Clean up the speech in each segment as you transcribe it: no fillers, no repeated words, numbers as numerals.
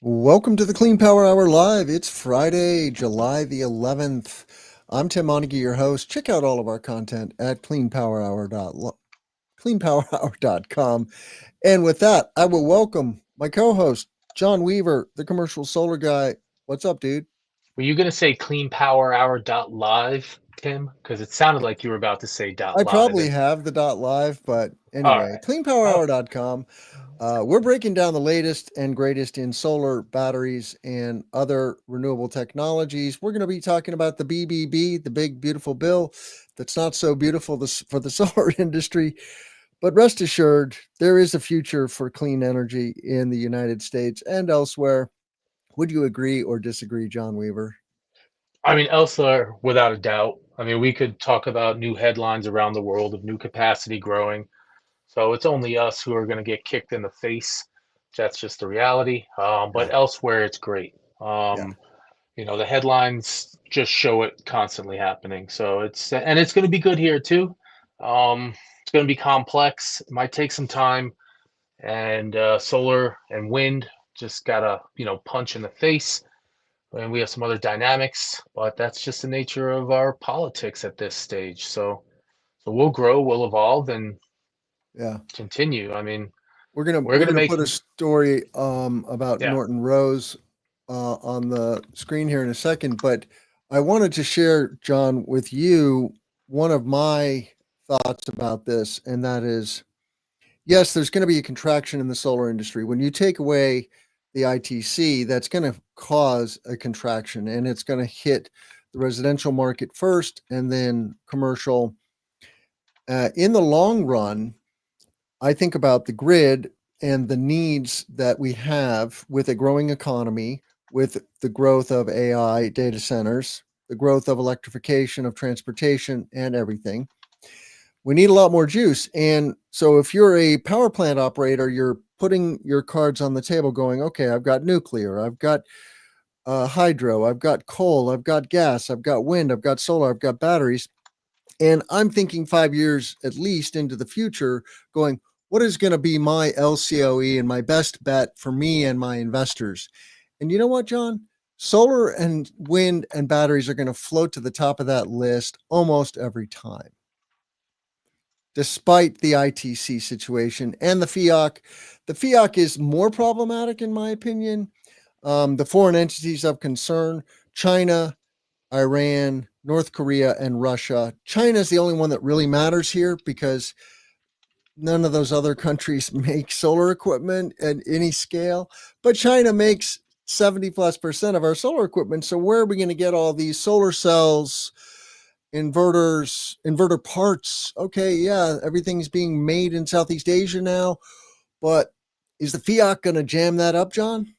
Welcome to the Clean Power Hour Live. It's Friday, July the 11th. I'm Tim Montague, your host. Check out all of our content at cleanpowerhour.com. And with that, I will welcome my co-host, John Weaver, the commercial solar guy. What's up, dude? Were you going to say cleanpowerhour.live, Tim? Because it sounded like you were about to say dot I live. probably And have the dot live, but all anyway, right. Oh, cleanpowerhour.com. We're breaking down the latest and greatest in solar batteries and other renewable technologies. We're going to be talking about the BBB, the big beautiful bill that's not so beautiful for the solar industry. But rest assured, there is a future for clean energy in the United States and elsewhere. Would you agree or disagree, John Weaver? I mean, elsewhere, without a doubt. I mean, we could talk about new headlines around the world of new capacity growing. So it's only us who are going to get kicked in the face. That's just the reality. Yeah, But elsewhere, it's great. yeah. The headlines just show it constantly happening. So it's going to be good here too. It's going to be complex. It might take some time. And solar and wind just got a punch in the face, and we have some other dynamics, but that's just the nature of our politics at this stage. So we'll grow, we'll evolve, and Yeah. continue. I mean, We're gonna we're we're gonna gonna make put a story about yeah. Norton Rose on the screen here in a second, but I wanted to share, John, with you one of my thoughts about this, and that is, yes, there's going to be a contraction in the solar industry. When you take away the ITC, that's going to cause a contraction, and it's going to hit the residential market first, and then commercial. In the long run, I think about the grid and the needs that we have with a growing economy, with the growth of AI data centers, the growth of electrification of transportation and everything. We need a lot more juice. And so if you're a power plant operator, you're putting your cards on the table going, okay, I've got nuclear, I've got hydro, I've got coal, I've got gas, I've got wind, I've got solar, I've got batteries. And I'm thinking 5 years at least into the future, going, what is going to be my LCOE and my best bet for me and my investors? And you know what, John? Solar and wind and batteries are going to float to the top of that list almost every time, despite the ITC situation and the FIAC. The FIAC is more problematic, in my opinion. The foreign entities of concern, China, Iran, North Korea, and Russia. China is the only one that really matters here because none of those other countries make solar equipment at any scale. But China makes 70 plus percent of our solar equipment. So where are we going to get all these solar cells, inverters, inverter parts? Okay, yeah, everything's being made in Southeast Asia now. But is the fiat going to jam that up, John?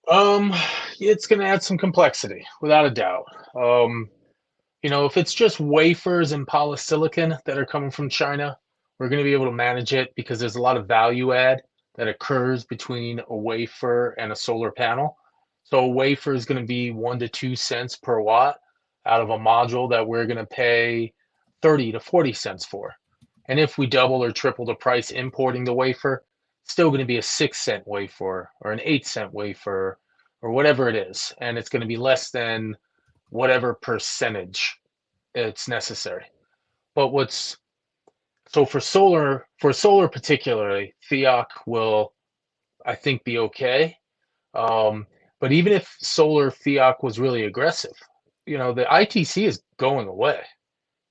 Um, it's gonna add some complexity, without a doubt. Um, if it's just wafers and polysilicon that are coming from China, we're going to be able to manage it because there's a lot of value add that occurs between a wafer and a solar panel. So a wafer is going to be 1 to 2 cents per watt out of a module that we're going to pay 30 to 40 cents for. And if we double or triple the price importing the wafer, it's still going to be a 6 cent wafer or an 8 cent wafer or whatever it is. And it's going to be less than whatever percentage it's necessary. But what's so for solar particularly, FIAC will, I think, be okay. Um, but even if solar FIAC was really aggressive, the ITC is going away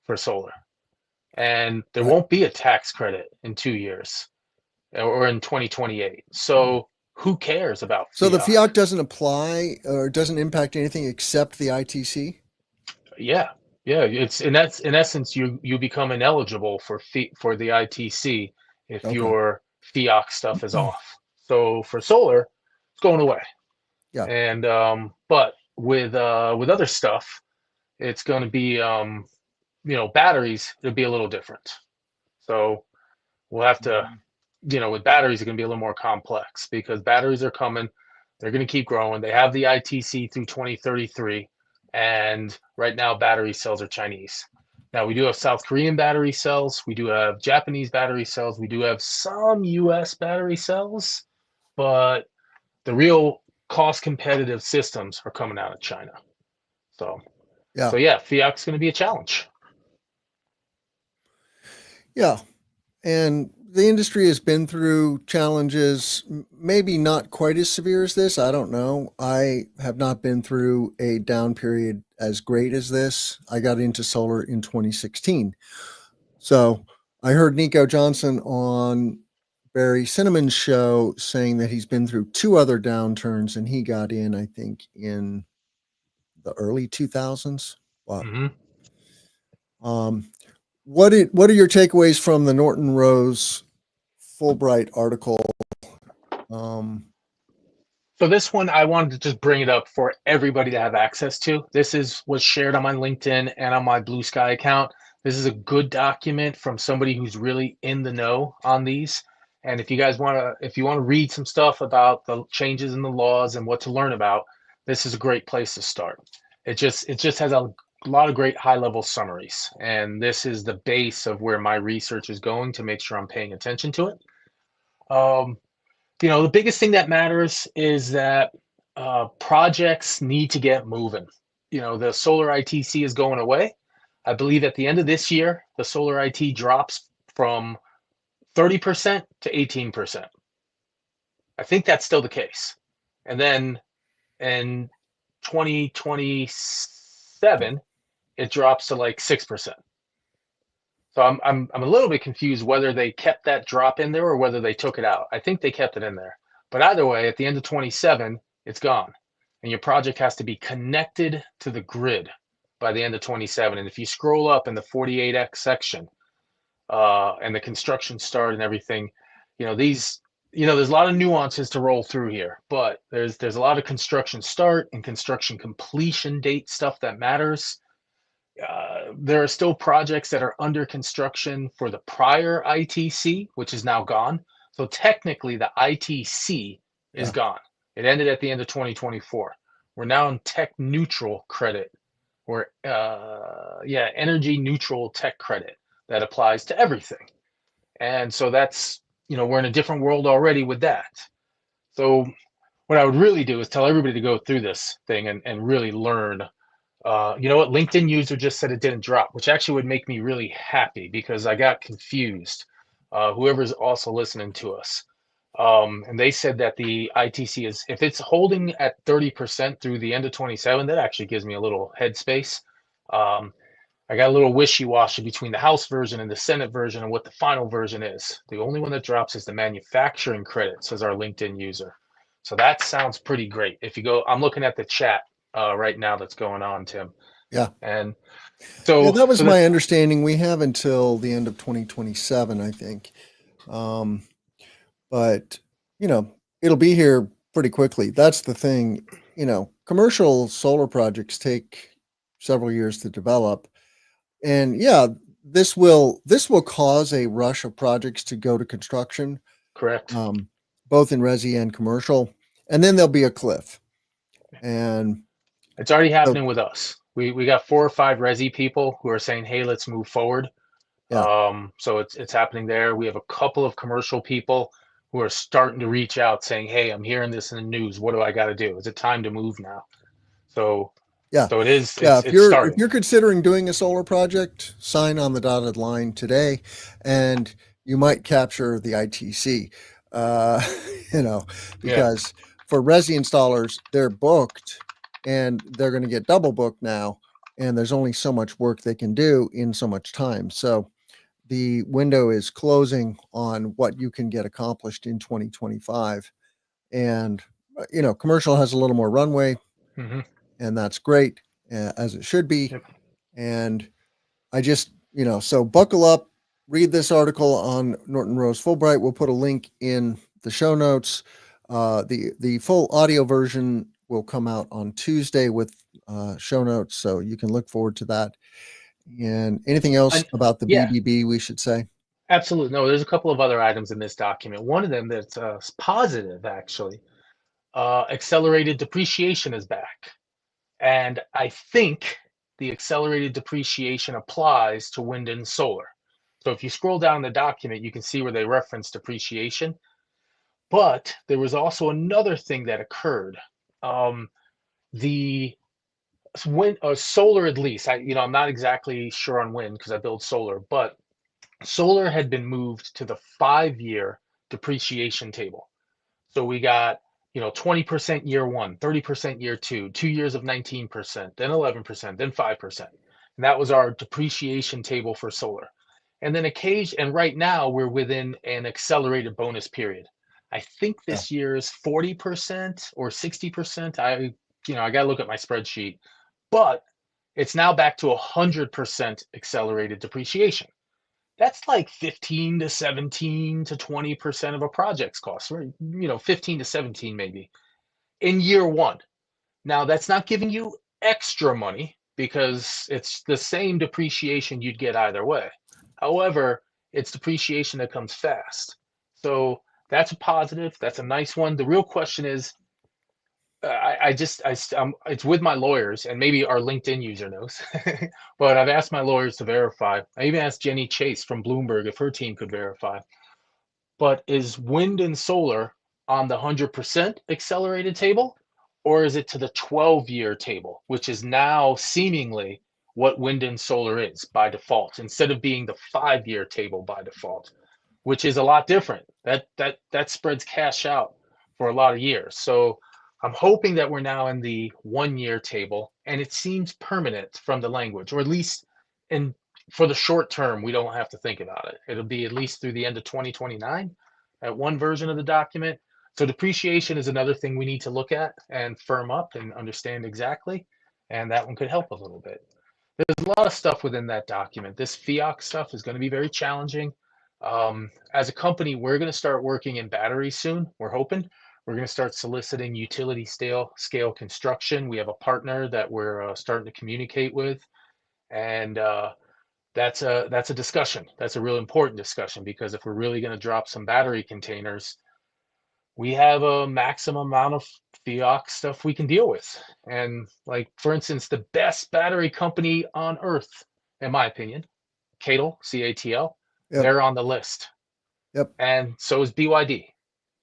for solar, and there Right. won't be a tax credit in 2 years or in 2028. So who cares about So the FIAC? fiat doesn't apply or doesn't impact anything except the ITC? Yeah, yeah. It's in that's in essence you become ineligible for the ITC if Okay. your FIAC stuff is off. So for solar, it's going away. Yeah. And but with other stuff, it's going to be batteries. It'll be a little different. So we'll have to with batteries, it's going to be a little more complex because batteries are coming. They're going to keep growing. They have the ITC through 2033. And right now, battery cells are Chinese. Now, we do have South Korean battery cells. We do have Japanese battery cells. We do have some US battery cells. But the real cost competitive systems are coming out of China. So yeah, fiat's going to be a challenge. Yeah. And the industry has been through challenges, maybe not quite as severe as this. I don't know. I have not been through a down period as great as this. I got into solar in 2016. So I heard Nico Johnson on Barry Cinnamon's show saying that he's been through two other downturns and he got in, I think, in the early 2000s. Wow. Mm-hmm. What are your takeaways from the Norton Rose Fulbright article? So this one, I wanted to just bring it up for everybody to have access to. This was shared on my LinkedIn and on my Blue Sky account. This is a good document from somebody who's really in the know on these. And if you guys if you want to read some stuff about the changes in the laws and what to learn about, this is a great place to start. It just has a lot of great high level summaries. And this is the base of where my research is going to make sure I'm paying attention to it. The biggest thing that matters is that projects need to get moving. The solar ITC is going away. I believe at the end of this year, the solar IT drops from 30% to 18%. I think that's still the case. And then in 2027, it drops to like 6%. So I'm a little bit confused whether they kept that drop in there or whether they took it out. I think they kept it in there. But either way, at the end of 27, it's gone. And your project has to be connected to the grid by the end of 27. And if you scroll up in the 48X section and the construction start and everything, there's a lot of nuances to roll through here, but there's a lot of construction start and construction completion date stuff that matters. There are still projects that are under construction for the prior ITC, which is now gone. So technically, the ITC is gone. It ended at the end of 2024. We're now in tech neutral credit, or energy neutral tech credit that applies to everything. And so that's, we're in a different world already with that. So what I would really do is tell everybody to go through this thing and really learn. You know what? LinkedIn user just said it didn't drop, which actually would make me really happy because I got confused. Whoever's also listening to us. And they said that the ITC is, if it's holding at 30% through the end of 27, that actually gives me a little headspace. I got a little wishy-washy between the House version and the Senate version and what the final version is. The only one that drops is the manufacturing credit, says our LinkedIn user. So that sounds pretty great. If you go, I'm looking at the chat right now that's going on, Tim. Yeah. And so that was my understanding. We have until the end of 2027, I think. But, it'll be here pretty quickly. That's the thing. Commercial solar projects take several years to develop. And this will cause a rush of projects to go to construction. Correct. Both in resi and commercial. And then there'll be a cliff. And it's already happening with us. We got 4 or 5 resi people who are saying, hey, let's move forward. So it's happening there. We have a couple of commercial people who are starting to reach out saying, hey, I'm hearing this in the news. What do I got to do? Is it time to move now? So it is. If you're considering doing a solar project, sign on the dotted line today, and you might capture the ITC. Because for resi installers, they're booked, and they're going to get double booked now, and there's only so much work they can do in so much time. So the window is closing on what you can get accomplished in 2025, and commercial has a little more runway. Mm-hmm. And that's great, as it should be. Yep. And I just, so buckle up, read this article on Norton Rose Fulbright. We'll put a link in the show notes. The full audio version will come out on Tuesday with show notes, so you can look forward to that. And anything else about the BBB we should say? Absolutely. No, there's a couple of other items in this document. One of them that's positive, actually. Accelerated depreciation is back. And I think the accelerated depreciation applies to wind and solar. So if you scroll down the document, you can see where they reference depreciation. But there was also another thing that occurred. The wind, solar at least. I'm not exactly sure on wind because I build solar, but solar had been moved to the 5-year depreciation table. So we got, 20% year one, 30% year two, 2 years of 19%, then 11%, then 5%. And that was our depreciation table for solar. And then and right now we're within an accelerated bonus period. I think Yeah. this year is 40% or 60%. I got to look at my spreadsheet, but it's now back to 100% accelerated depreciation. That's like 15 to 17 to 20% of a project's cost, right? 15 to 17 maybe in year one. Now, that's not giving you extra money because it's the same depreciation you'd get either way. However, it's depreciation that comes fast. So that's a positive. That's a nice one. The real question is, it's with my lawyers, and maybe our LinkedIn user knows, but I've asked my lawyers to verify. I even asked Jenny Chase from Bloomberg if her team could verify. But is wind and solar on the 100% accelerated table, or is it to the 12-year table, which is now seemingly what wind and solar is by default, instead of being the 5-year table by default, which is a lot different. That spreads cash out for a lot of years. So I'm hoping that we're now in the 1-year table, and it seems permanent from the language, or at least in for the short term, we don't have to think about it. It'll be at least through the end of 2029 at one version of the document. So depreciation is another thing we need to look at and firm up and understand exactly. And that one could help a little bit. There's a lot of stuff within that document. This FIAC stuff is going to be very challenging. As a company, we're going to start working in batteries soon. We're hoping we're going to start soliciting utility scale construction. We have a partner that we're starting to communicate with, and that's a discussion. That's a real important discussion because if we're really going to drop some battery containers, we have a maximum amount of FIAC stuff we can deal with. And like, for instance, the best battery company on earth, in my opinion, CATL, CATL, Yep. they're on the list. Yep. And so is BYD.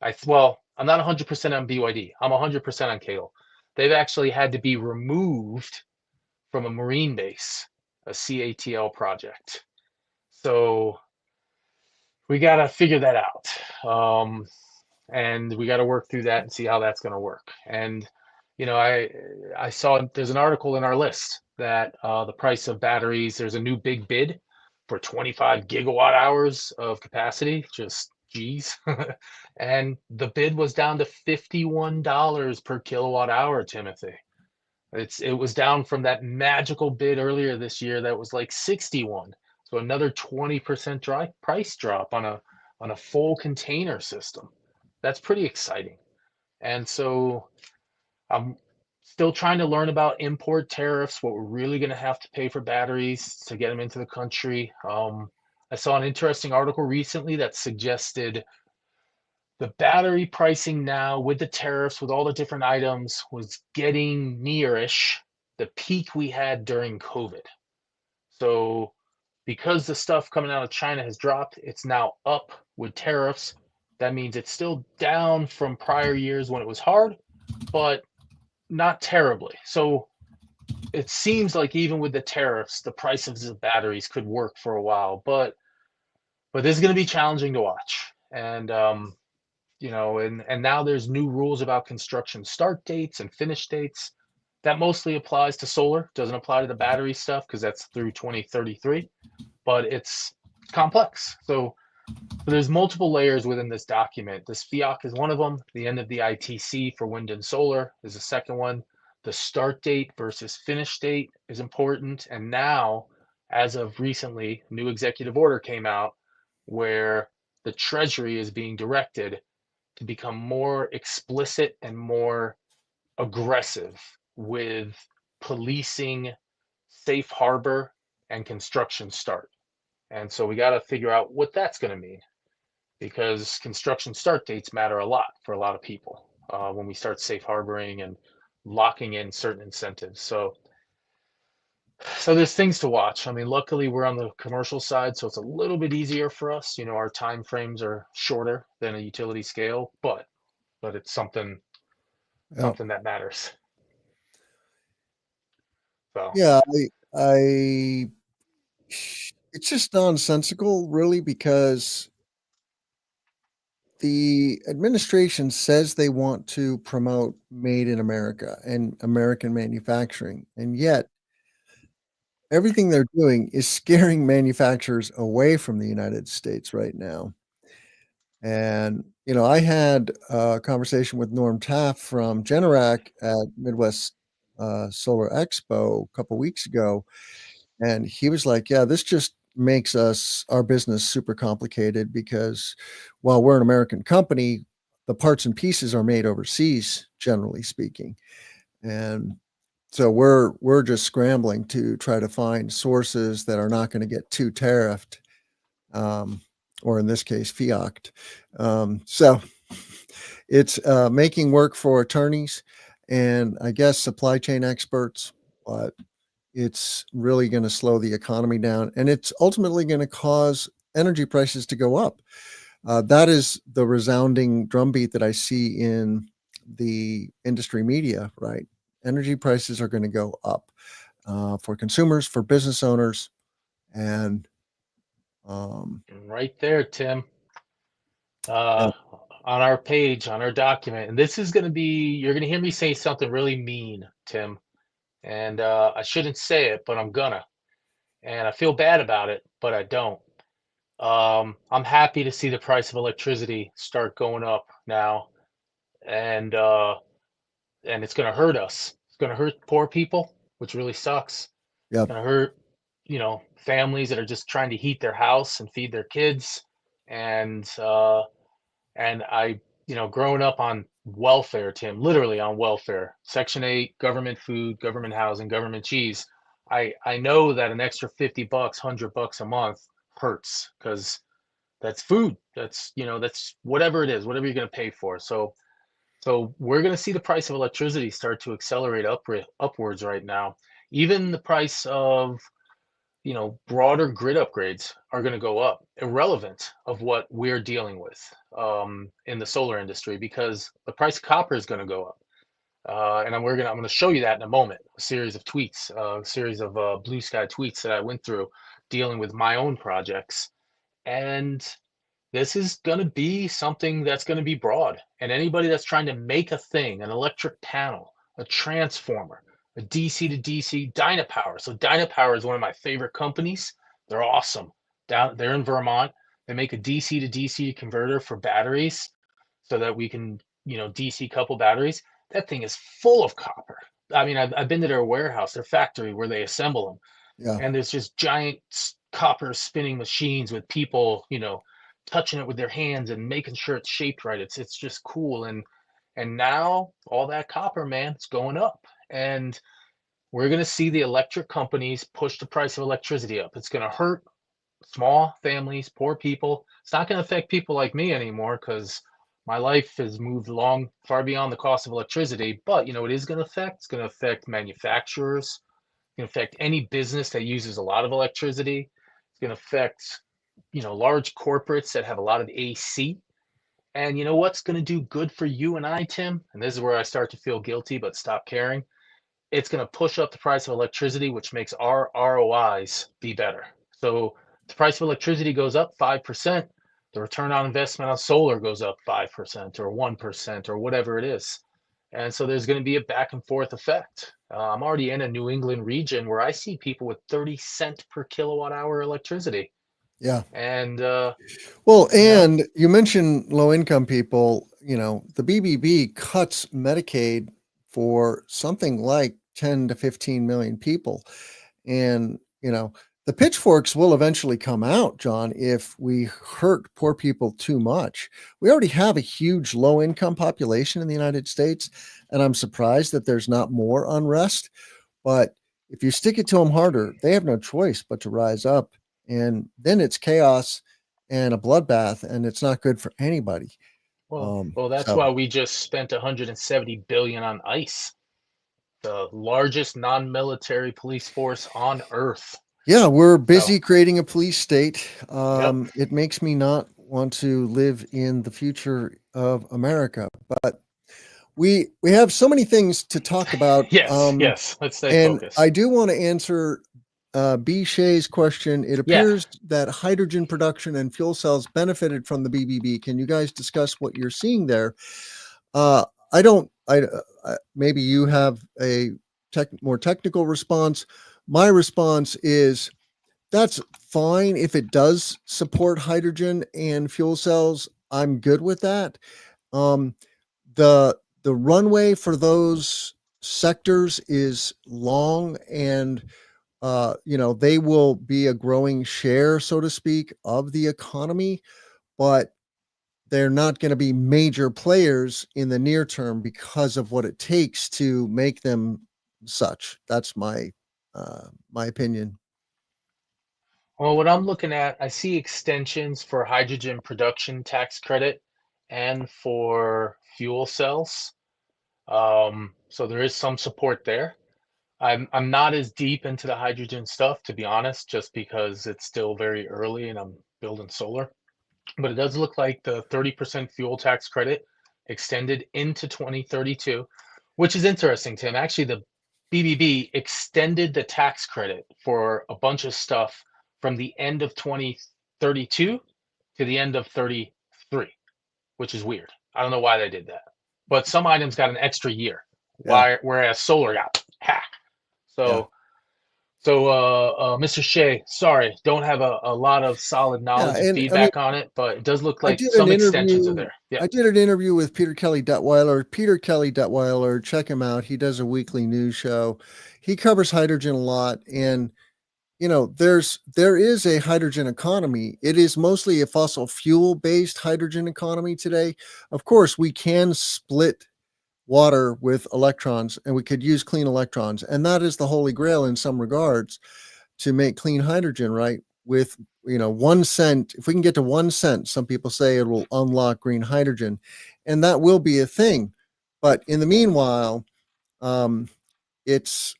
I'm not 100% on BYD. I'm 100% on CATL. They've actually had to be removed from a marine base, a CATL project. So we got to figure that out. And we got to work through that and see how that's going to work. And, I saw there's an article in our list that the price of batteries, there's a new big bid for 25 gigawatt hours of capacity, just geez. And the bid was down to $51 per kilowatt hour, Timothy. It was down from that magical bid earlier this year that was like 61. So another 20% price drop on a full container system. That's pretty exciting. And so I'm still trying to learn about import tariffs, what we're really going to have to pay for batteries to get them into the country. I saw an interesting article recently that suggested the battery pricing now with the tariffs, with all the different items, was getting nearish the peak we had during COVID. So because the stuff coming out of China has dropped, it's now up with tariffs. That means it's still down from prior years when it was hard, but not terribly. So it seems like even with the tariffs, the price of the batteries could work for a while, but this is going to be challenging to watch. And and now there's new rules about construction start dates and finish dates. That mostly applies to solar, doesn't apply to the battery stuff because that's through 2033, but it's complex. So there's multiple layers within this document. This FIAC is one of them. The end of the ITC for wind and solar is the second one. The start date versus finish date is important. And now, as of recently, new executive order came out where the Treasury is being directed to become more explicit and more aggressive with policing safe harbor and construction start. And so we got to figure out what that's going to mean because construction start dates matter a lot for a lot of people when we start safe harboring and locking in certain incentives. So So there's things to watch. I mean, luckily we're on the commercial side, so it's a little bit easier for us. Our time frames are shorter than a utility scale, but it's something Yeah. that matters. So Yeah, I it's just nonsensical, really, because the administration says they want to promote made in America and American manufacturing, and yet everything they're doing is scaring manufacturers away from the United States right now. And, I had a conversation with Norm Taft from Generac at Midwest Solar Expo a couple weeks ago, and he was like, "Yeah, this just makes our business super complicated because while we're an American company, the parts and pieces are made overseas, generally speaking." And so we're just scrambling to try to find sources that are not going to get too tariffed, um, or in this case, fiat. So it's making work for attorneys and I guess supply chain experts, but it's really going to slow the economy down and it's ultimately going to cause energy prices to go up. That is the resounding drumbeat that I see in the industry media, right? Energy prices are going to go up for consumers, for business owners, and um, right there, Tim, yeah, on our page, on our document, and this is going to be, you're going to hear me say something really mean, Tim, and I shouldn't say it, but I'm gonna, and I feel bad about it, but I don't. I'm happy to see the price of electricity start going up now, and uh, and it's going to hurt us. It's going to hurt poor people, which really sucks. yeah, It's going to hurt, families that are just trying to heat their house and feed their kids, and I, growing up on welfare, Tim, literally on welfare, Section 8, government food, government housing, government cheese. I know that an extra 50 bucks, 100 bucks a month hurts because that's food. That's whatever it is, whatever you're going to pay for. So we're going to see the price of electricity start to accelerate upwards right now. Even the price of, broader grid upgrades are going to go up, irrelevant of what we're dealing with in the solar industry, because the price of copper is going to go up. And I'm going to show you that in a moment. A series of tweets, a series of blue sky tweets that I went through dealing with my own projects, and this is going to be something that's going to be broad. And anybody that's trying to make a thing, an electric panel, a transformer, a DC to DC, Dynapower. So Dynapower is one of my favorite companies. They're awesome. Down there in Vermont, they make a DC to DC converter for batteries so that we can, DC couple batteries. That thing is full of copper. I mean, I've been to their warehouse, their factory where they assemble them, yeah, and there's just giant copper spinning machines with people, touching it with their hands and making sure it's shaped right. It's just cool. And now all that copper, man, it's going up. And we're going to see the electric companies push the price of electricity up. It's going to hurt small families, poor people. It's not going to affect people like me anymore because my life has moved long far beyond the cost of electricity. But it is going to affect. It's going to affect manufacturers. It's going to affect any business that uses a lot of electricity. It's going to affect large corporates that have a lot of AC. And you know what's going to do good for you and I, Tim? And this is where I start to feel guilty, but stop caring. It's going to push up the price of electricity, which makes our ROIs be better. So the price of electricity goes up 5%. The return on investment on solar goes up 5% or 1% or whatever it is. And so there's going to be a back and forth effect. I'm already in a New England region where I see people with 30 cent per kilowatt hour electricity. yeah. And, Well, you know, and you mentioned low income people, the BBB cuts Medicaid for something like 10 to 15 million people. And, the pitchforks will eventually come out, John, if we hurt poor people too much. We already have a huge low income population in the United States, and I'm surprised that there's not more unrest. But if you stick it to them harder, they have no choice but to rise up. And then it's chaos and a bloodbath, and it's not good for anybody. well, that's So, why we just spent 170 billion on ice. the largest non-military police force on Earth. Yeah, we're So, busy creating a police state. yep. It makes me not want to live in the future of America, but we have so many things to talk about. Yes, yes. Let's stay And I focused. do want to answer B. Shay's question. It Yeah. appears that hydrogen production and fuel cells benefited from the BBB. Can you guys discuss what you're seeing there? I don't. Maybe you have a more technical response. My response is that's fine if it does support hydrogen and fuel cells. I'm good with that. Um, the runway for those sectors is long, and they will be a growing share, so to speak, of the economy, but they're not going to be major players in the near term because of what it takes to make them such. That's my opinion. Well, what I'm looking at, I see extensions for hydrogen production tax credit and for fuel cells. So there is some support there. I'm not as deep into the hydrogen stuff, to be honest, just because it's still very early and I'm building solar. But it does look like the 30% fuel tax credit extended into 2032, which is interesting, Tim. Actually, the BBB extended the tax credit for a bunch of stuff from the end of 2032 to the end of 33, which is weird. I don't know why they did that. But some items got an extra year, Yeah, whereas solar got half. yeah, So, Mr. Shea, sorry, don't have a lot of solid yeah. knowledge and And I mean, feedback on it, but it does look I like did an some extensions are interview. there. Yeah, I did an interview with Peter Kelly Detweiler. Peter Kelly Detweiler, check him out. He does a weekly news show. He covers hydrogen a lot, and there is a hydrogen economy. It is mostly a fossil fuel based hydrogen economy today. Of course, we can split water with electrons, and we could use clean electrons, and that is the holy grail in some regards to make clean hydrogen, right? With 1 cent, if we can get to 1 cent, some people say it will unlock green hydrogen, and that will be a thing. But in the meanwhile, um, it's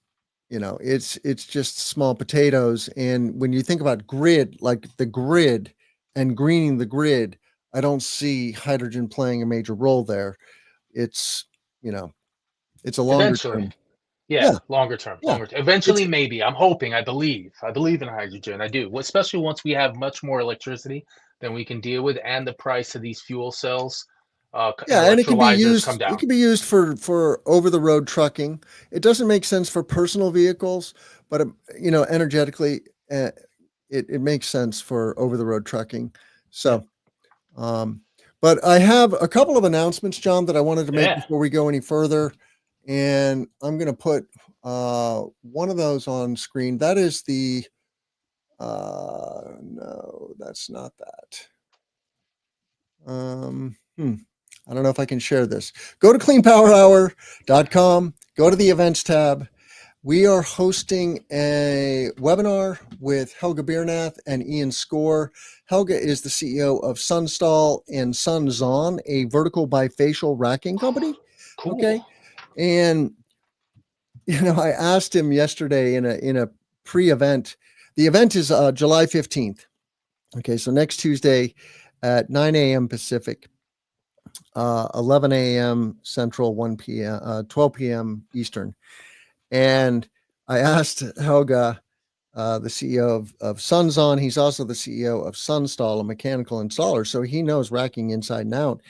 it's just small potatoes. And when you think about grid, like the grid and greening the grid, I don't see hydrogen playing a major role there. It's you know it's a longer eventually. term. Yeah, Yeah, longer term, yeah. longer term. It's Eventually, maybe. I'm hoping. I believe in hydrogen. I do. Especially once we have much more electricity than we can deal with, and the price of these fuel cells and Yeah, and electrolyzers come it down. can be used for over the road trucking. It doesn't make sense for personal vehicles, but energetically, uh, it makes sense for over the road trucking. Yeah, So, um, but I have a couple of announcements, John, that I wanted to make yeah. before we go any further, and I'm going to put one of those on screen. That is the no, that's not that. I don't know if I can share this. Go to cleanpowerhour.com, go to the events tab. We are hosting a webinar with Helga Biernath and Ian Score. Helga is the CEO of Sunstall and Sunzon, a vertical bifacial racking company. Cool. Okay. And I asked him yesterday in a pre-event. The event is July 15th. Okay, so next Tuesday at 9 a.m. Pacific. 11 a.m. Central, 1 p.m., 12 p.m. Eastern. And I asked Helga, the CEO of Sunzon, he's also the CEO of Sunstall, a mechanical installer, so he knows racking inside and out,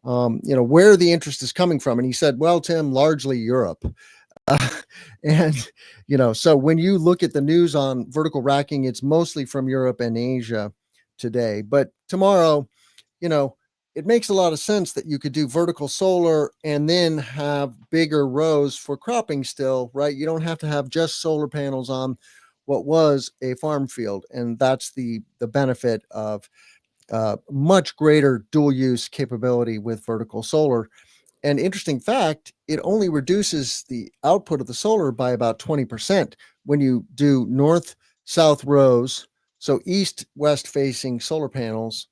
where the interest is coming from. And he said, well, Tim, largely Europe. Uh, and, so when you look at the news on vertical racking, it's mostly from Europe and Asia today. But tomorrow, you know, it makes a lot of sense that you could do vertical solar and then have bigger rows for cropping still, right? You don't have to have just solar panels on what was a farm field. And that's the benefit of much greater dual use capability with vertical solar. And interesting fact, it only reduces the output of the solar by about 20% when you do north south rows. So east west facing solar panels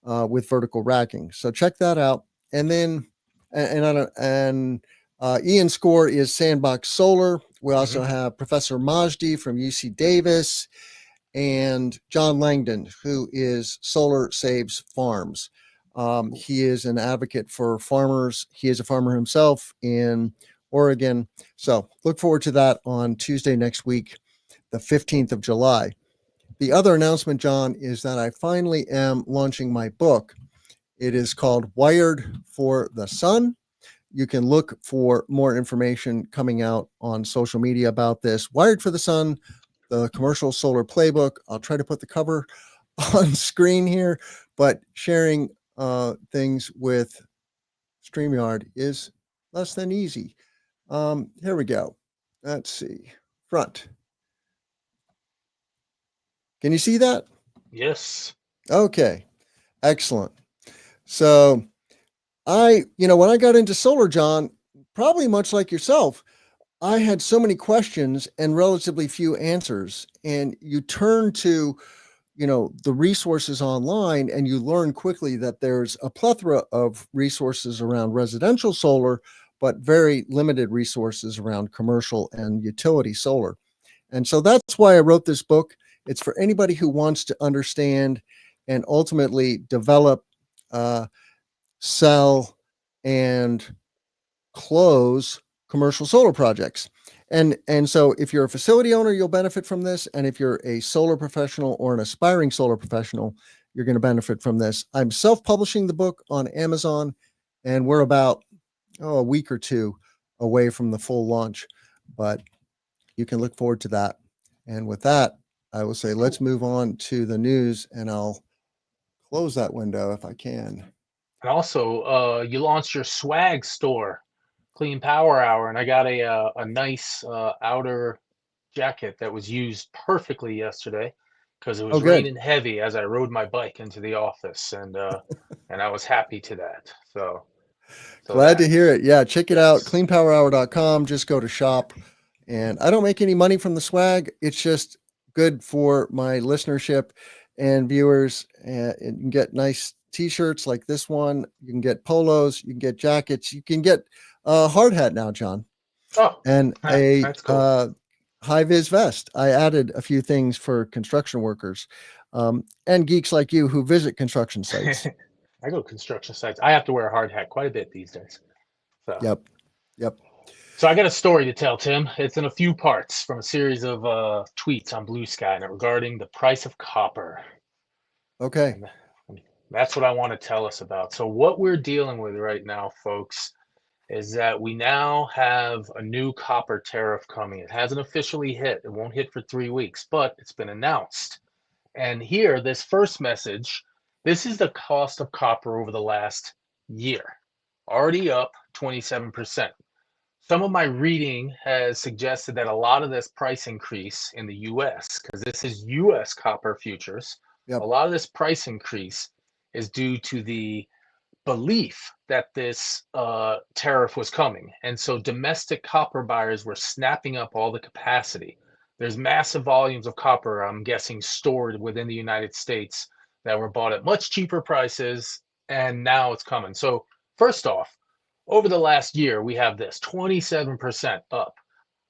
with vertical racking. So check that out. And then, and Ian's score is Sandbox Solar. We also Mhm. have Professor Majdi from UC Davis and John Langdon, who is Solar Saves Farms. He is an advocate for farmers. He is a farmer himself in Oregon. So look forward to that on Tuesday next week, the 15th of July. The other announcement, John, is that I finally am launching my book. It is called Wired for the Sun. You can look for more information coming out on social media about this. Wired for the Sun, the commercial solar playbook. I'll try to put the cover on screen here, but sharing things with StreamYard is less than easy. Here we go. Let's see. Front. Can you see that? Yes. Okay. Excellent. So when I got into solar, John, probably much like yourself, I had so many questions and relatively few answers. And you turn to, the resources online and you learn quickly that there's a plethora of resources around residential solar, but very limited resources around commercial and utility solar. And so that's why I wrote this book. It's for anybody who wants to understand and ultimately develop, sell, and close commercial solar projects. And so if you're a facility owner, you'll benefit from this. And if you're a solar professional or an aspiring solar professional, you're going to benefit from this. I'm self-publishing the book on Amazon, and we're about a week or two away from the full launch, but you can look forward to that. And with that, I will say, let's move on to the news, and I'll close that window if I can. And also, you launched your swag store, Clean Power Hour, and I got a nice outer jacket that was used perfectly yesterday because it Oh, was good. raining heavy as I rode my bike into the office, and I was happy to that. So Glad that to hear it. Yeah, check it out. yes. Cleanpowerhour.com. Just go to shop. And I don't make any money from the swag. It's just good for my listenership and viewers. And you can get nice t-shirts like this one. You can get polos. You can get jackets. You can get a hard hat now, John, Oh, and a that's cool. high vis vest. I added a few things for construction workers, and geeks like you who visit construction sites. I go to construction sites. I have to wear a hard hat quite a bit these days. So. Yep. Yep. So I got a story to tell, Tim. It's in a few parts from a series of tweets on Blue Sky regarding the price of copper. Okay. And that's what I want to tell us about. So what we're dealing with right now, folks, is that we now have a new copper tariff coming. It hasn't officially hit. It won't hit for 3 weeks, but it's been announced. And here, this first message, this is the cost of copper over the last year, already up 27%. Some of my reading has suggested that a lot of this price increase in the US, because this is US copper futures, a Yep. lot of this price increase is due to the belief that this tariff was coming. And so domestic copper buyers were snapping up all the capacity. There's massive volumes of copper, I'm guessing, stored within the United States that were bought at much cheaper prices, and now it's coming. So, first off, over the last year, we have this 27% up.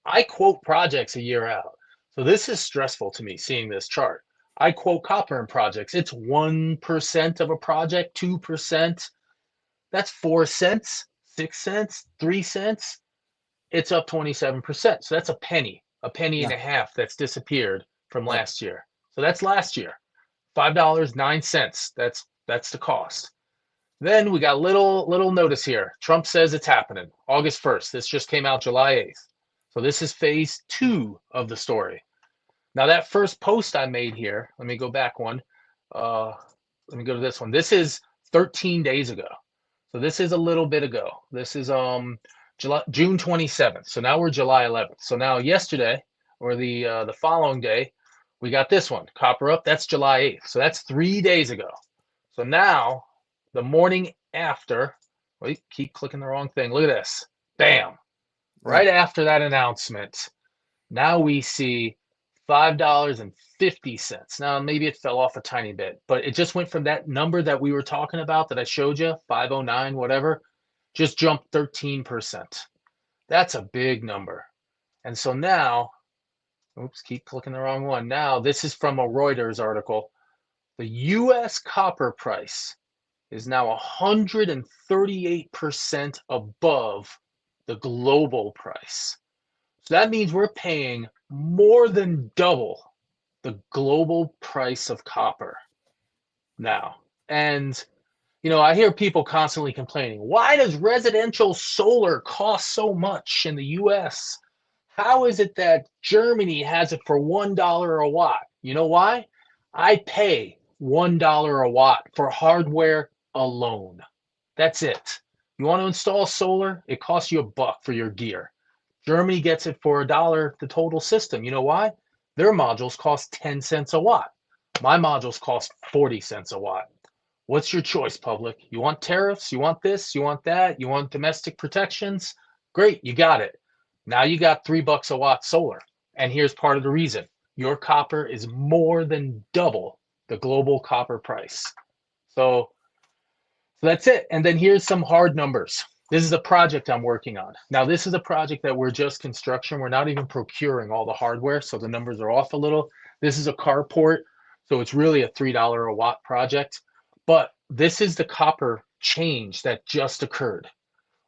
I quote projects a year out. So this is stressful to me seeing this chart. I quote copper in projects. It's 1% of a project, 2%. That's 4 cents, 6 cents, 3 cents. It's up 27%. So that's a penny and Yeah. a half that's disappeared from Yep. last year. So that's last year. $5.09. That's the cost. Then we got little notice here. Trump says it's happening August 1st. This just came out July 8th. So this is phase two of the story. Now that first post I made here, let me go back one. Uh, let me go to this one. This is 13 days ago. So this is a little bit ago. This is June 27th. So now we're July 11th. So now yesterday or the following day, we got this one. Copper up. That's July 8th. So that's 3 days ago. So now the morning after, wait, keep clicking the wrong thing. Look at this. Bam. Yep. Right after that announcement, now we see $5.50. Now maybe it fell off a tiny bit, but it just went from that number that we were talking about that I showed you, 509, whatever, just jumped 13%. That's a big number. And so now, oops, keep clicking the wrong one. Now, this is from a Reuters article. The US copper price is now 138% above the global price. So that means we're paying more than double the global price of copper now. And, I hear people constantly complaining, why does residential solar cost so much in the US? How is it that Germany has it for $1 a watt? You know why? I pay $1 a watt for hardware alone. That's it. You want to install solar? It costs you $1 for your gear. Germany gets it for $1, the total system. You know why? Their modules cost 10 cents a watt. My modules cost 40 cents a watt. What's your choice, public? You want tariffs? You want this? You want that? You want domestic protections? Great, you got it. Now you got $3 a watt solar. And here's part of the reason. Your copper is more than double the global copper price. So that's it. And then here's some hard numbers. This is a project I'm working on. Now, this is a project that we're just construction. We're not even procuring all the hardware, so the numbers are off a little. This is a carport, so it's really a $3 a watt project. But this is the copper change that just occurred.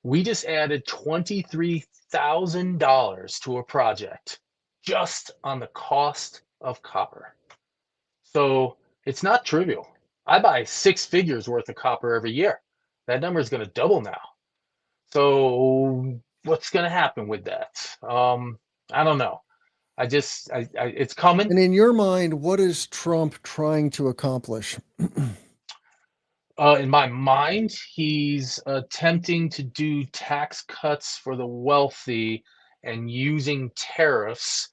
We just added $23,000 to a project just on the cost of copper. So it's not trivial. I buy 6 figures worth of copper every year. That number is going to double now. So what's going to happen with that? I don't know. It's coming. And in your mind, what is Trump trying to accomplish? In my mind, he's attempting to do tax cuts for the wealthy and using tariffs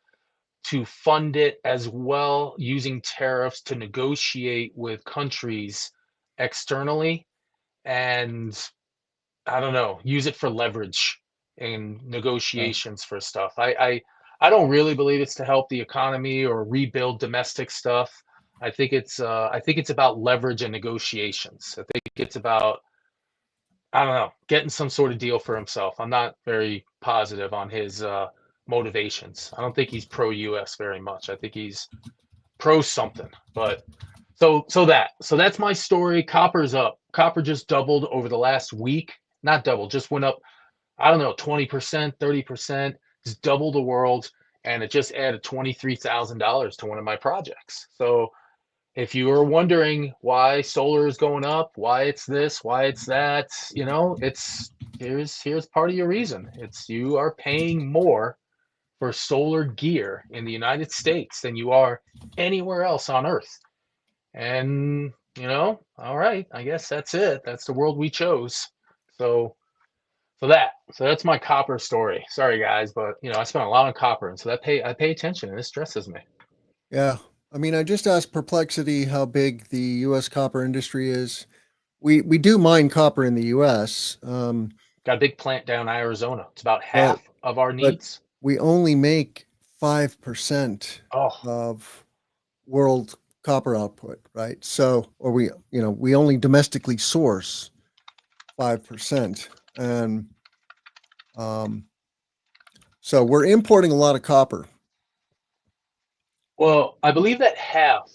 to fund it, as well using tariffs to negotiate with countries externally, and I don't know, use it for leverage in negotiations for stuff. I don't really believe it's to help the economy or rebuild domestic stuff. I think it's about leverage and negotiations. I think it's about, I don't know, getting some sort of deal for himself. I'm not very positive on his motivations. I don't think he's pro US very much. I think he's pro something. But so that's my story. Copper's up. Copper just doubled over the last week. Not double, just went up, I don't know, 20%, 30%. It's double the world, and it just added $23,000 to one of my projects. So if you were wondering why solar is going up, why it's this, why it's that, it's here's part of your reason. It's you are paying more for solar gear in the United States than you are anywhere else on Earth. And, all right, I guess that's it. That's the world we chose. So that's my copper story. Sorry guys, but I spent a lot on copper, and so I pay attention, and this stresses me. Yeah. I mean, I just asked Perplexity how big the US copper industry is. We do mine copper in the US. Got a big plant down in Arizona. It's about half of our needs. We only make 5% of world copper output, right? So, or we only domestically source 5%. And so we're importing a lot of copper. Well, I believe that half,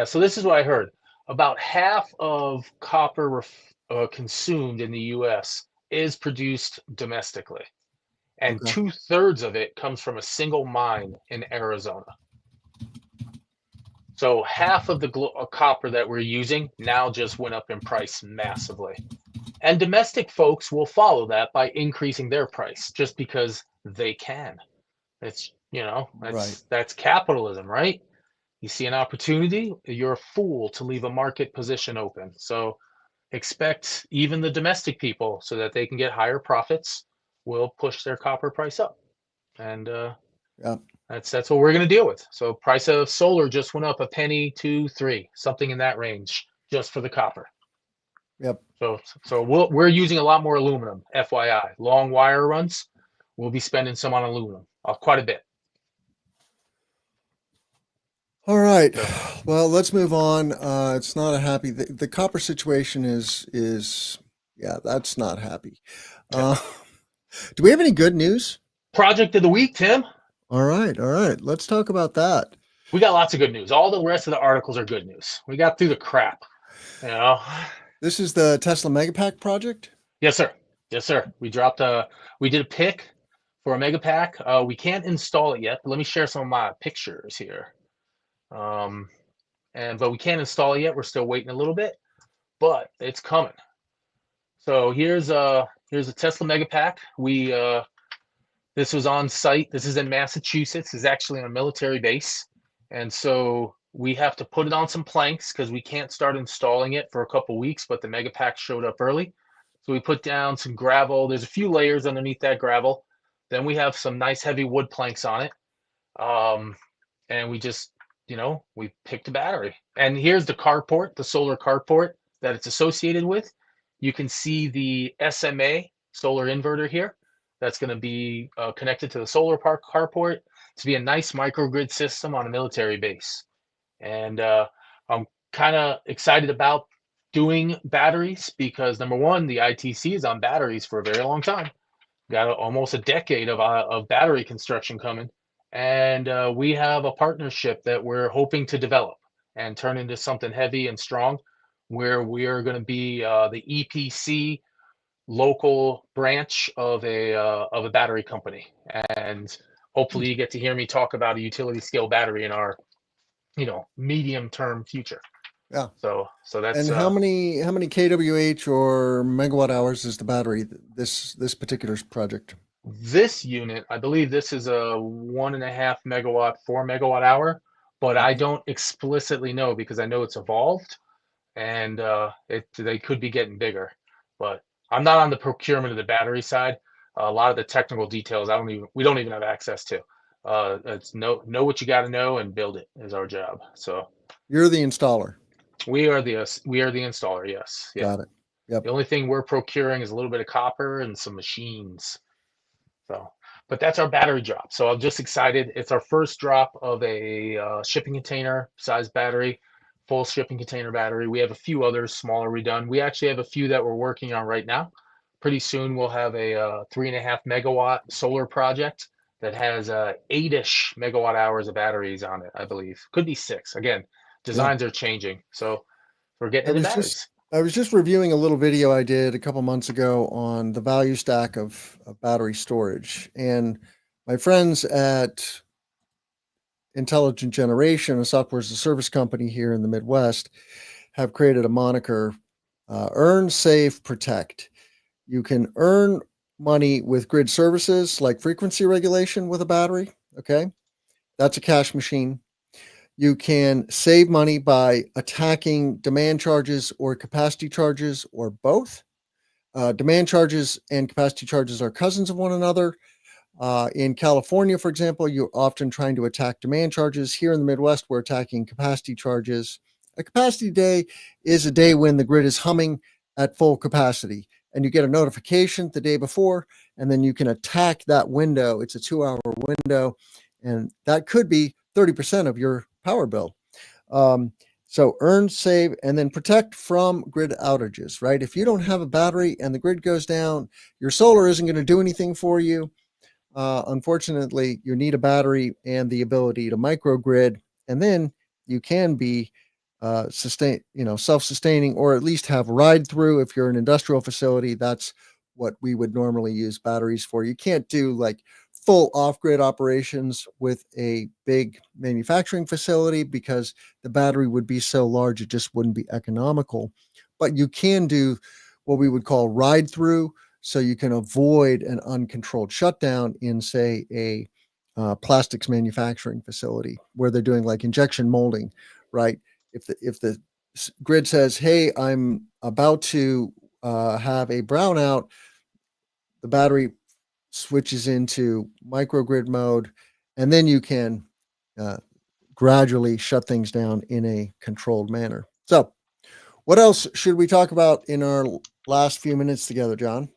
so this is what I heard. About half of copper consumed in the US is produced domestically, and 2/3 of it comes from a single mine in Arizona. So half of the copper that we're using now just went up in price massively. And domestic folks will follow that by increasing their price just because they can. It's, that's capitalism, right? You see an opportunity, you're a fool to leave a market position open. So expect even the domestic people, so that they can get higher profits, will push their copper price up. And that's what we're going to deal with. So price of solar just went up a penny, 2, 3, something in that range, just for the copper. Yep. So we're using a lot more aluminum, FYI. Long wire runs, we'll be spending some on aluminum, quite a bit. All right. Well, let's move on. It's not a happy. The copper situation is that's not happy. Do we have any good news? Project of the week, Tim. All right, all right. Let's talk about that. We got lots of good news. All the rest of the articles are good news. We got through the crap, you know. This is the Tesla Megapack project. Yes, sir. Yes, sir. We did a pick for a Megapack. We can't install it yet, but let me share some of my pictures here. Um, but we can't install it yet. We're still waiting a little bit, but it's coming. So here's a Tesla Megapack. This was on site. This is in Massachusetts. This is actually on a military base, and so we have to put it on some planks because we can't start installing it for a couple weeks. But the Megapack showed up early, so we put down some gravel. There's a few layers underneath that gravel. Then we have some nice heavy wood planks on it, and we just we picked a battery. And here's the carport, the solar carport that it's associated with. You can see the SMA solar inverter here. That's going to be connected to the solar park carport to be a nice microgrid system on a military base. And I'm kind of excited about doing batteries because number one, the ITC is on batteries for a very long time. Got almost a decade of battery construction coming. And we have a partnership that we're hoping to develop and turn into something heavy and strong where we are going to be the EPC local branch of a battery company, and hopefully you get to hear me talk about a utility scale battery in our medium term future. Yeah. So that's And how many kWh or megawatt hours is the battery? This particular project. this unit. I believe this is a 1.5 megawatt, 4 megawatt hour, but I don't explicitly know because I know it's evolved and they could be getting bigger, but I'm not on the procurement of the battery side. A lot of the technical details we don't even have access to. It's know what you got to know and build it is our job. So You're the installer. we are the installer. Yes, yeah. Got it. Yep. The only thing we're procuring is a little bit of copper and some machines. So, but that's our battery drop. So I'm just excited. It's our first drop of a shipping container size battery, full shipping container battery. We have a few others smaller we done. We actually have a few that we're working on right now. Pretty soon we'll have a 3.5 megawatt solar project that has 8-ish megawatt hours of batteries on it, I believe. Could be 6. Again, designs are changing. So we're getting into batteries. I was just reviewing a little video I did a couple months ago on the value stack of battery storage. And my friends at Intelligent Generation, a software as a service company here in the Midwest, have created a moniker, earn, save, protect. You can earn money with grid services like frequency regulation with a battery. Okay. That's a cash machine. You can save money by attacking demand charges or capacity charges or both. Demand charges and capacity charges are cousins of one another. In California, for example, you're often trying to attack demand charges. Here in the Midwest, we're attacking capacity charges. A capacity day is a day when the grid is humming at full capacity, and you get a notification the day before, and then you can attack that window. It's a 2-hour window, and that could be 30% of your power bill. So earn, save, and then protect from grid outages, right? If you don't have a battery and the grid goes down, your solar isn't going to do anything for you. Unfortunately, you need a battery and the ability to microgrid, and then you can be self-sustaining, or at least have ride through. If you're an industrial facility, that's what we would normally use batteries for. You can't do like full off-grid operations with a big manufacturing facility because the battery would be so large it just wouldn't be economical. But you can do what we would call ride through, so you can avoid an uncontrolled shutdown in, say, a plastics manufacturing facility where they're doing like injection molding, right? If the grid says, "Hey, I'm about to have a brownout," the battery switches into microgrid mode, and then you can gradually shut things down in a controlled manner. So, what else should we talk about in our last few minutes together, John?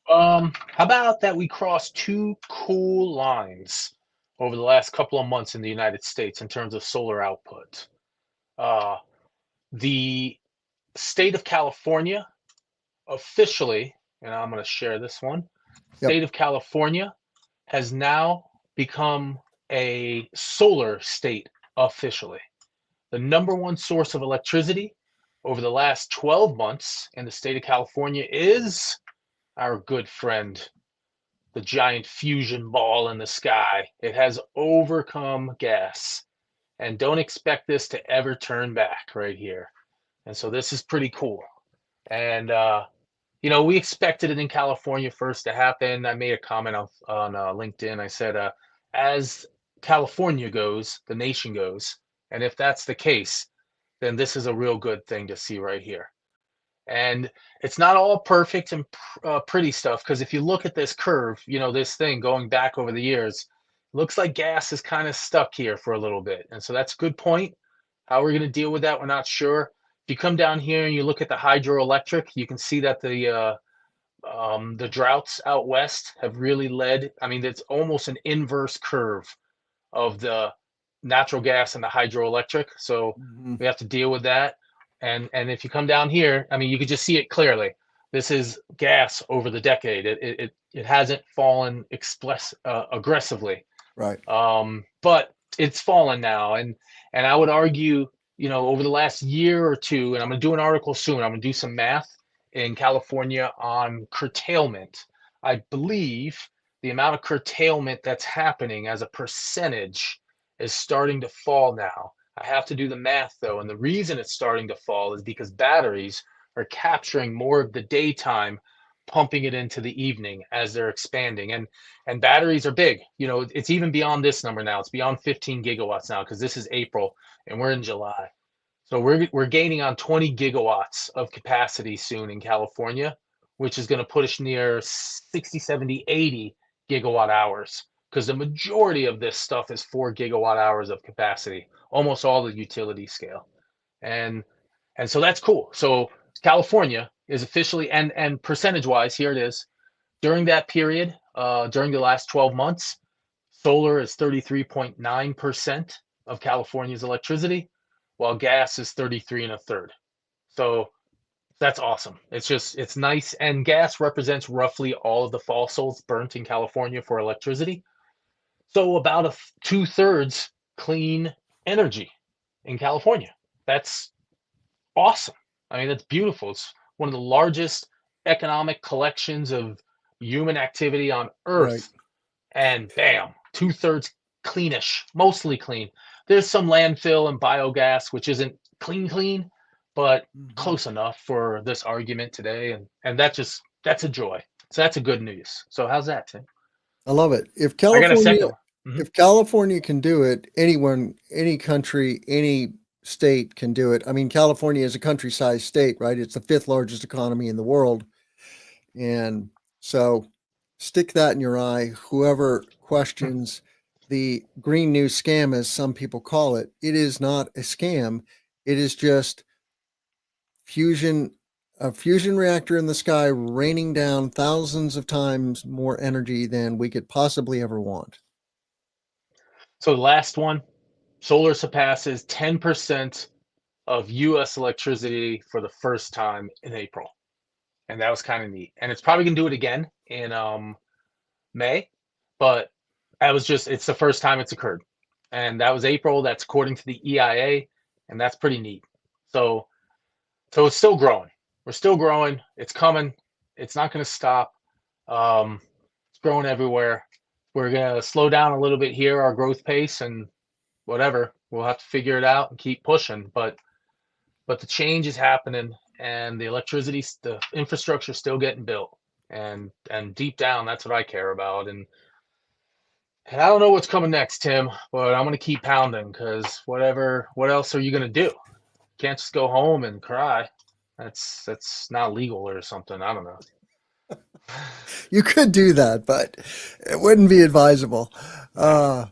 How about that we crossed 2 cool lines over the last couple of months in the United States in terms of solar output. The state of California officially, and I'm going to share this one, Yep. State of California has now become a solar state officially. The number one source of electricity over the last 12 months in the state of California is our good friend, the giant fusion ball in the sky. It has overcome gas. And don't expect this to ever turn back right here. And so this is pretty cool. And, we expected it in California first to happen. I made a comment on LinkedIn. I said, as California goes, the nation goes. And if that's the case, then this is a real good thing to see right here. And it's not all perfect and pretty stuff, because if you look at this curve, this thing going back over the years, looks like gas is kind of stuck here for a little bit. And so that's a good point. How we're going to deal with that, we're not sure. If you come down here and you look at the hydroelectric, you can see that the droughts out west have really led. I mean, it's almost an inverse curve of the natural gas and the hydroelectric. So we have to deal with that. And if you come down here, I mean, you could just see it clearly. This is gas over the decade. It hasn't fallen aggressively. Right. But it's fallen now. And I would argue, over the last year or two, and I'm going to do an article soon, I'm going to do some math in California on curtailment. I believe the amount of curtailment that's happening as a percentage is starting to fall now. I have to do the math though, and the reason it's starting to fall is because batteries are capturing more of the daytime, pumping it into the evening as they're expanding. And batteries are big. It's even beyond this number now. It's beyond 15 gigawatts now, because this is April and we're in July. So we're gaining on 20 gigawatts of capacity soon in California, which is going to put us near 60, 70, 80 gigawatt hours, because the majority of this stuff is 4 gigawatt hours of capacity, almost all the utility scale. And so that's cool. So California is officially, and percentage wise, here it is. During that period, during the last 12 months, solar is 33.9% of California's electricity, while gas is 33 and a third. So that's awesome. It's nice. And gas represents roughly all of the fossils burnt in California for electricity. So about 2/3 clean energy in California. That's awesome. I mean, that's beautiful. It's one of the largest economic collections of human activity on Earth. Right. And bam, 2/3 cleanish, mostly clean. There's some landfill and biogas, which isn't clean, but close enough for this argument today. And that's a joy. So that's a good news. So how's that, Tim? I love it. If I got a second California, one. if California can do it, anyone, any country, any state can do it. I mean, California is a country-sized state, right? It's the 5th largest economy in the world. And so stick that in your eye. Whoever questions the green news scam, as some people call it, it is not a scam. It is just a fusion reactor in the sky raining down thousands of times more energy than we could possibly ever want. So the last one, solar surpasses 10% of US electricity for the first time in April. And that was kind of neat. And it's probably going to do it again in May, but it's the first time it's occurred. And that was April. That's according to the EIA, and that's pretty neat. So it's still growing. We're still growing. It's coming. It's not going to stop. It's growing everywhere. We're going to slow down a little bit here, our growth pace, and whatever. We'll have to figure it out and keep pushing. But the change is happening, and the infrastructure is still getting built. And deep down, that's what I care about. And I don't know what's coming next, Tim, but I'm going to keep pounding, because what else are you going to do? Can't just go home and cry. That's not legal or something. I don't know. You could do that, but it wouldn't be advisable. All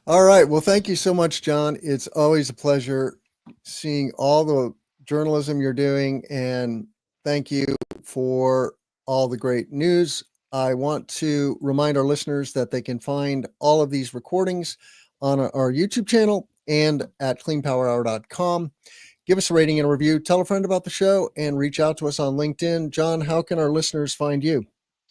right. Well, thank you so much, John. It's always a pleasure seeing all the journalism you're doing, and thank you for all the great news. I want to remind our listeners that they can find all of these recordings on our YouTube channel and at cleanpowerhour.com. Give us a rating and a review. Tell a friend about the show and reach out to us on LinkedIn. John, how can our listeners find you?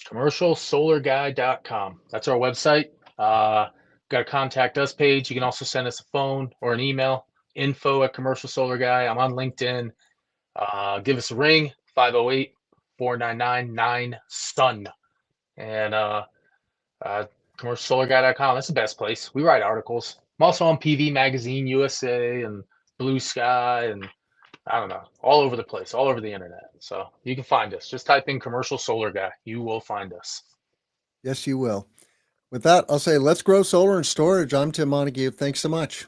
Commercialsolarguy.com. That's our website. Got a contact us page. You can also send us a phone or an email, info@commercialsolarguy. I'm on LinkedIn. Give us a ring, 508-499-9-STUN. And commercialsolarguy.com. That's the best place. We write articles. I'm also on PV Magazine USA and Blue Sky and I don't know, all over the place, all over the internet. So you can find us. Just type in Commercial Solar Guy. You will find us. Yes, you will. With that, I'll say let's grow solar and storage. I'm Tim Montague. Thanks so much.